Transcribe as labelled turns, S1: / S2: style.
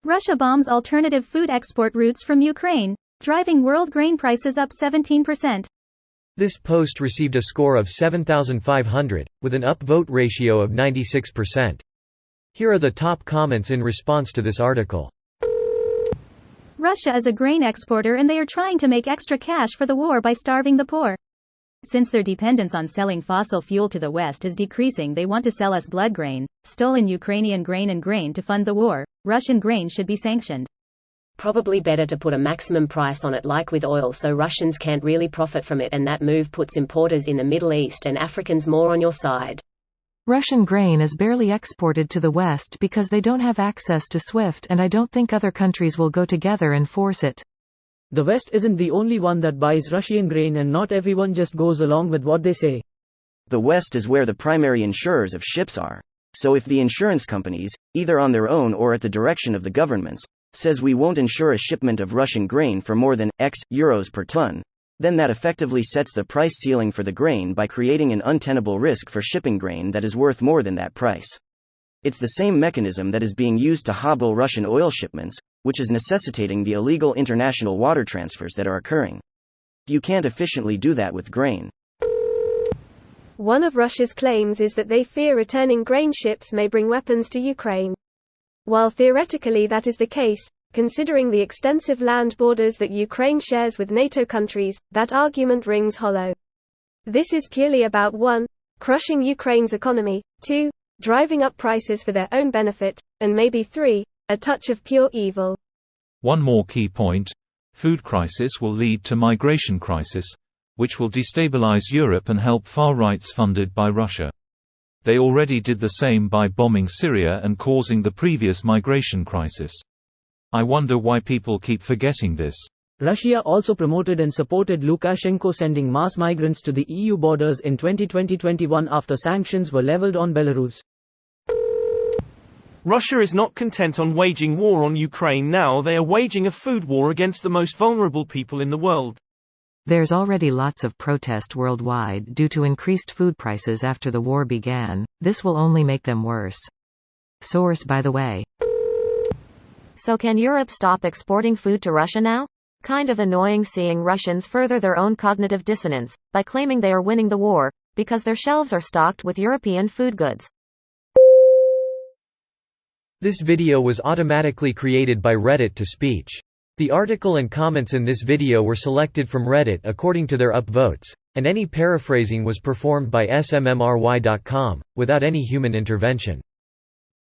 S1: Russia bombs alternative food export routes from Ukraine, driving world grain prices up 17%.
S2: This post received a score of 7,500, with an upvote ratio of 96%. Here are the top comments in response to this article.
S1: Russia is a grain exporter and they are trying to make extra cash for the war by starving the poor. Since their dependence on selling fossil fuel to the West is decreasing, they want to sell us blood grain, stolen Ukrainian grain and grain to fund the war. Russian grain should be sanctioned.
S3: Probably better to put a maximum price on it like with oil so Russians can't really profit from it, and that move puts importers in the Middle East and Africans more on your side.
S4: Russian grain is barely exported to the West because they don't have access to SWIFT, and I don't think other countries will go together and force it.
S5: The West isn't the only one that buys Russian grain, and not everyone just goes along with what they say.
S6: The West is where the primary insurers of ships are. So if the insurance companies, either on their own or at the direction of the governments, says we won't insure a shipment of Russian grain for more than X euros per ton, then that effectively sets the price ceiling for the grain by creating an untenable risk for shipping grain that is worth more than that price. It's the same mechanism that is being used to hobble Russian oil shipments, which is necessitating the illegal international water transfers that are occurring. You can't efficiently do that with grain.
S7: One of Russia's claims is that they fear returning grain ships may bring weapons to Ukraine. While theoretically that is the case, considering the extensive land borders that Ukraine shares with NATO countries, that argument rings hollow. This is purely about 1. Crushing Ukraine's economy, 2. Driving up prices for their own benefit, and maybe 3. A touch of pure evil.
S8: One more key point: food crisis will lead to migration crisis, which will destabilize Europe and help far rights funded by Russia. They already did the same by bombing Syria and causing the previous migration crisis. I wonder why people keep forgetting this.
S5: Russia also promoted and supported Lukashenko sending mass migrants to the EU borders in 2020-21 after sanctions were leveled on Belarus.
S9: Russia is not content on waging war on Ukraine now, they are waging a food war against the most vulnerable people in the world.
S4: There's already lots of protest worldwide due to increased food prices after the war began. This will only make them worse. Source, by the way.
S10: So can Europe stop exporting food to Russia now? Kind of annoying seeing Russians further their own cognitive dissonance by claiming they are winning the war because their shelves are stocked with European food goods.
S2: This video was automatically created by Reddit to speech. The article and comments in this video were selected from Reddit according to their upvotes, and any paraphrasing was performed by smmry.com, without any human intervention.